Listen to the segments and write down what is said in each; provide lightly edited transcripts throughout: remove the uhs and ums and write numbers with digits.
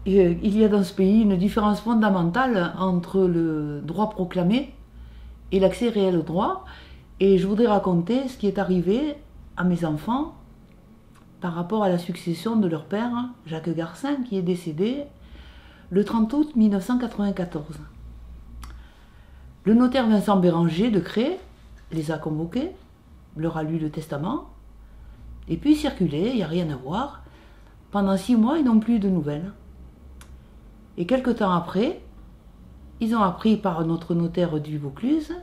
il y a dans ce pays une différence fondamentale entre le droit proclamé et l'accès réel au droit. Et je voudrais raconter ce qui est arrivé à mes enfants par rapport à la succession de leur père, Jacques Garcin, qui est décédé le 30 août 1994. Le notaire Vincent Béranger de Cré les a convoqués, leur a lu le testament, et puis circulé, il n'y a rien à voir. Pendant 6 mois, ils n'ont plus de nouvelles. Et quelque temps après, ils ont appris par notre notaire du Vaucluse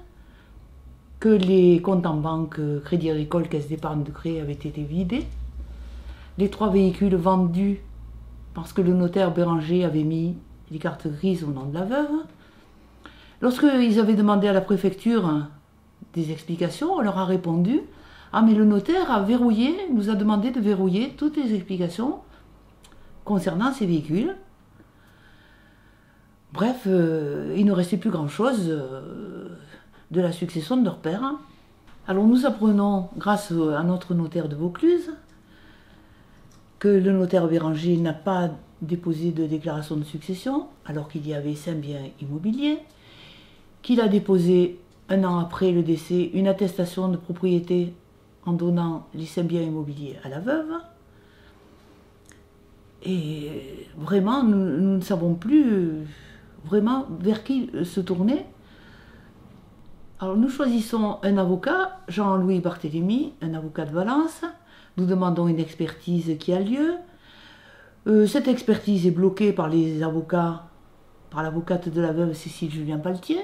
que les comptes en banque Crédit Agricole, Caisse d'épargne de Cré avaient été vidés. Les 3 véhicules vendus parce que le notaire Béranger avait mis les cartes grises au nom de la veuve. Lorsqu'ils avaient demandé à la préfecture des explications, on leur a répondu « Ah, mais le notaire a verrouillé, nous a demandé de verrouiller toutes les explications concernant ces véhicules. » Bref, il ne restait plus grand-chose de la succession de leur père. Alors nous apprenons, grâce à notre notaire de Vaucluse, que le notaire Béranger n'a pas déposé de déclaration de succession, alors qu'il y avait 5 biens immobiliers, qu'il a déposé 1 an après le décès une attestation de propriété en donnant les 5 biens immobiliers à la veuve. Et vraiment, nous ne savons plus vraiment vers qui se tourner. Alors nous choisissons un avocat, Jean-Louis Barthélemy, un avocat de Valence. Nous demandons une expertise qui a lieu. Cette expertise est bloquée par les avocats, par l'avocate de la veuve Cécile Julien-Paltier,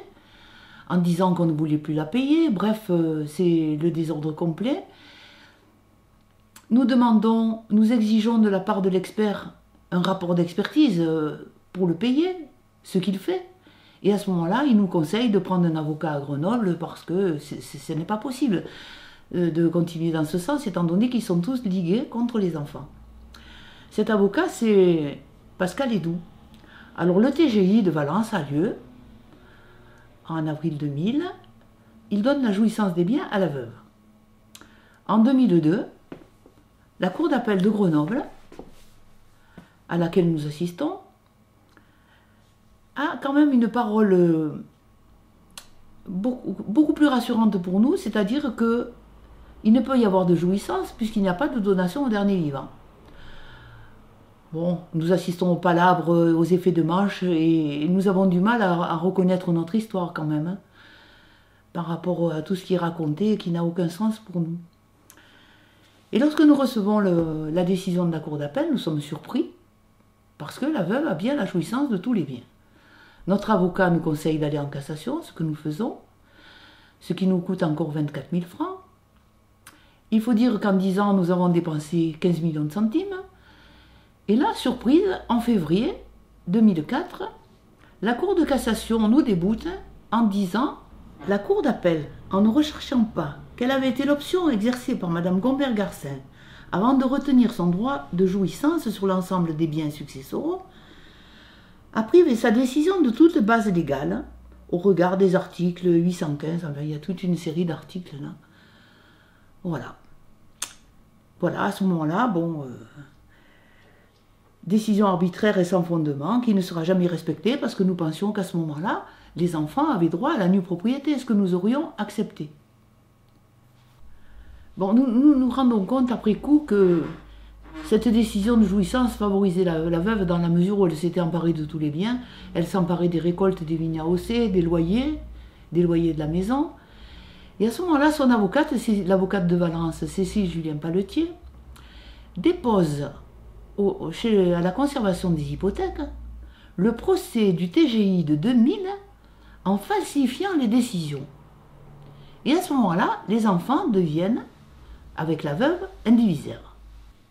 en disant qu'on ne voulait plus la payer. Bref, c'est le désordre complet. Nous exigeons de la part de l'expert un rapport d'expertise pour le payer, ce qu'il fait. Et à ce moment-là, il nous conseille de prendre un avocat à Grenoble parce que ce n'est pas possible de continuer dans ce sens, étant donné qu'ils sont tous ligués contre les enfants. Cet avocat, c'est Pascal Hédoux. Alors le TGI de Valence a lieu en avril 2000. Il donne la jouissance des biens à la veuve. En 2002, la cour d'appel de Grenoble, à laquelle nous assistons, a quand même une parole beaucoup plus rassurante pour nous, c'est-à-dire que il ne peut y avoir de jouissance puisqu'il n'y a pas de donation au dernier vivant. Bon, nous assistons aux palabres, aux effets de manche, et nous avons du mal à reconnaître notre histoire quand même, hein, par rapport à tout ce qui est raconté et qui n'a aucun sens pour nous. Et lorsque nous recevons la décision de la cour d'appel, nous sommes surpris, parce que la veuve a bien la jouissance de tous les biens. Notre avocat nous conseille d'aller en cassation, ce que nous faisons, ce qui nous coûte encore 24 000 francs. Il faut dire qu'en 10 ans, nous avons dépensé 15 millions de centimes. Et là, surprise, en février 2004, la Cour de cassation nous déboute en disant « La Cour d'appel, en ne recherchant pas quelle avait été l'option exercée par Mme Gombert-Garcin avant de retenir son droit de jouissance sur l'ensemble des biens successoraux, a privé sa décision de toute base légale au regard des articles 815, enfin, il y a toute une série d'articles là. Voilà. Voilà, à ce moment-là, bon, décision arbitraire et sans fondement qui ne sera jamais respectée parce que nous pensions qu'à ce moment-là, les enfants avaient droit à la nue propriété, ce que nous aurions accepté. Bon, nous nous rendons compte après coup que cette décision de jouissance favorisait la veuve dans la mesure où elle s'était emparée de tous les biens. Elle s'emparait des récoltes des vignes AOC, des loyers de la maison. Et à ce moment-là, son avocate, c'est l'avocate de Valence, Cécile Julien-Paltier, dépose à la conservation des hypothèques le procès du TGI de 2000 en falsifiant les décisions. Et à ce moment-là, les enfants deviennent, avec la veuve, indivisaires.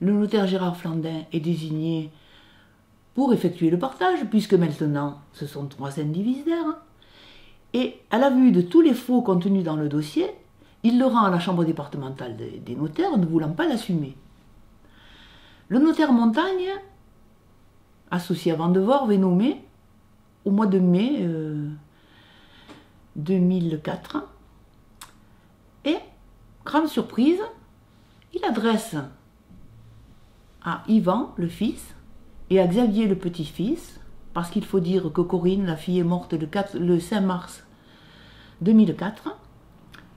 Le notaire Gérard Flandin est désigné pour effectuer le partage, puisque maintenant ce sont 3 indivisaires. Et à la vue de tous les faux contenus dans le dossier, il le rend à la chambre départementale des notaires, ne voulant pas l'assumer. Le notaire Montagne, associé à Vandevor, est nommé au mois de mai 2004. Et, grande surprise, il adresse à Yvan, le fils, et à Xavier le petit-fils, parce qu'il faut dire que Corinne, la fille, est morte le 5 mars 2004,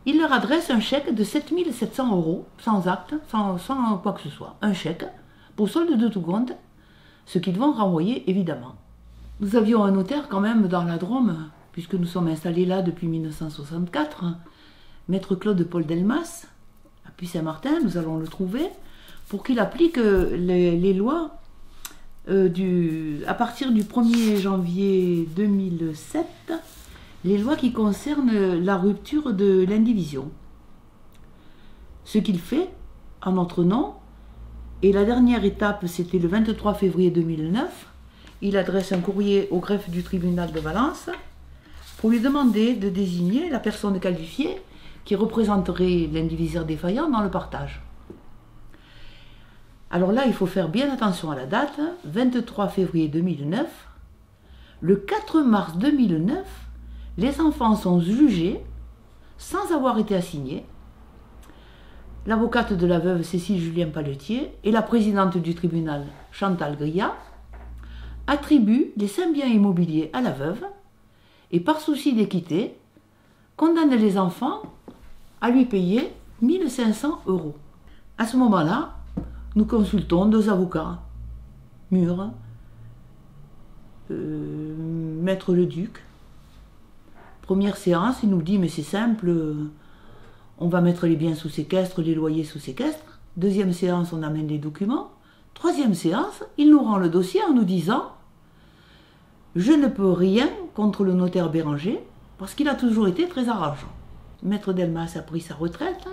il leur adresse un chèque de 7 700 €, sans acte, sans quoi que ce soit. Un chèque, pour solde de tout compte, ce qu'ils vont renvoyer évidemment. Nous avions un notaire quand même dans la Drôme, puisque nous sommes installés là depuis 1964, Maître Claude Paul Delmas, à Puy-Saint-Martin, nous allons le trouver, pour qu'il applique les lois à partir du 1er janvier 2007, les lois qui concernent la rupture de l'indivision. Ce qu'il fait en notre nom, et la dernière étape c'était le 23 février 2009, il adresse un courrier au greffe du tribunal de Valence pour lui demander de désigner la personne qualifiée qui représenterait l'indivisaire défaillant dans le partage. Alors là, il faut faire bien attention à la date, 23 février 2009. Le 4 mars 2009, les enfants sont jugés sans avoir été assignés. L'avocate de la veuve Cécile Julien Palletier et la présidente du tribunal Chantal Grillat attribuent les 5 biens immobiliers à la veuve et par souci d'équité, condamnent les enfants à lui payer 1 500 €. À ce moment-là, nous consultons 2 avocats, Mur, Maître Leduc. Première séance, il nous dit mais c'est simple, on va mettre les biens sous séquestre, les loyers sous séquestre. Deuxième séance, on amène les documents. Troisième séance, il nous rend le dossier en nous disant je ne peux rien contre le notaire Béranger parce qu'il a toujours été très arrangeant. Maître Delmas a pris sa retraite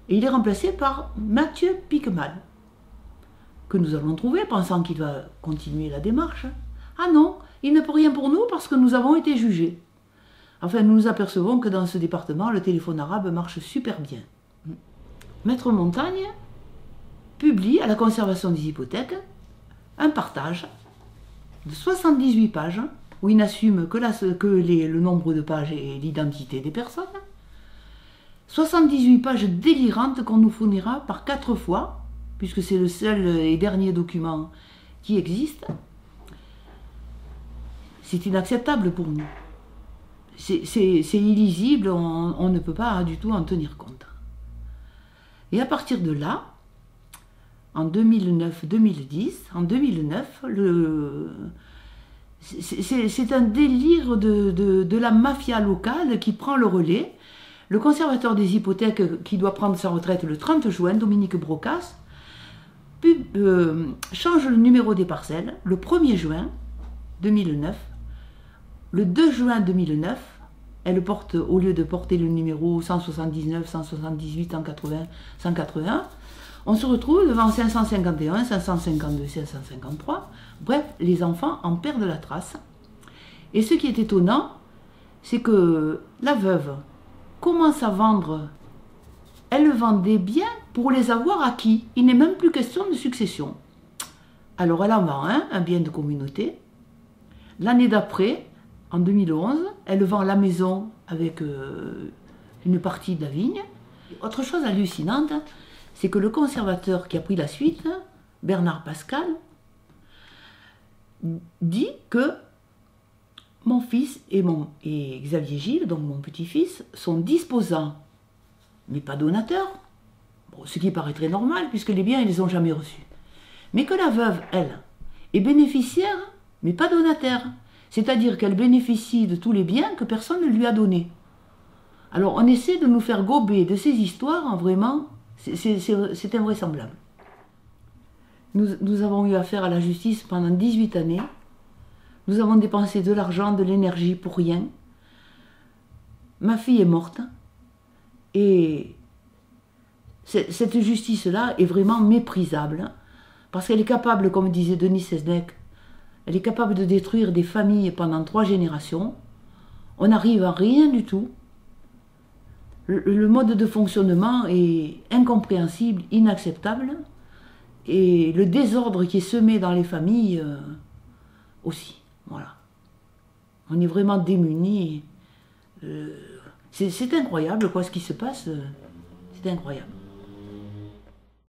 et il est remplacé par Mathieu Piquemal, que nous allons trouver pensant qu'il va continuer la démarche. Ah non, il ne peut rien pour nous parce que nous avons été jugés. Enfin, nous nous apercevons que dans ce département, le téléphone arabe marche super bien. Maître Montagne publie à la conservation des hypothèques un partage de 78 pages où il n'assume que le nombre de pages et l'identité des personnes. 78 pages délirantes qu'on nous fournira par 4 fois, puisque c'est le seul et dernier document qui existe. C'est inacceptable pour nous. C'est illisible, on ne peut pas du tout en tenir compte. Et à partir de là, en 2009, c'est un délire de la mafia locale qui prend le relais. Le conservateur des hypothèques qui doit prendre sa retraite le 30 juin, Dominique Brocas, change le numéro des parcelles le 1er juin 2009. Le 2 juin 2009, elle porte, au lieu de porter le numéro 179, 178, 180, 181, on se retrouve devant 551, 552, 553. Bref, les enfants en perdent la trace. Et ce qui est étonnant, c'est que la veuve commence à vendre. Elle vend des biens pour les avoir acquis. Il n'est même plus question de succession. Alors elle en vend un bien de communauté. L'année d'après, en 2011, elle vend la maison avec une partie de la vigne. Autre chose hallucinante, c'est que le conservateur qui a pris la suite, Bernard Pascal, dit que mon fils et Xavier Gilles, donc mon petit-fils, sont disposants, mais pas donateurs. Bon, ce qui paraîtrait normal, puisque les biens, ils ne les ont jamais reçus. Mais que la veuve, elle, est bénéficiaire, mais pas donataire. C'est-à-dire qu'elle bénéficie de tous les biens que personne ne lui a donnés. Alors on essaie de nous faire gober de ces histoires, vraiment, c'est invraisemblable. Nous avons eu affaire à la justice pendant 18 années. Nous avons dépensé de l'argent, de l'énergie pour rien. Ma fille est morte. Et cette justice-là est vraiment méprisable. Parce qu'elle est capable, comme disait Denis Seznec, elle est capable de détruire des familles pendant 3 générations. On n'arrive à rien du tout. Le mode de fonctionnement est incompréhensible, inacceptable. Et le désordre qui est semé dans les familles aussi. Voilà. On est vraiment démunis. C'est incroyable quoi, ce qui se passe. C'est incroyable.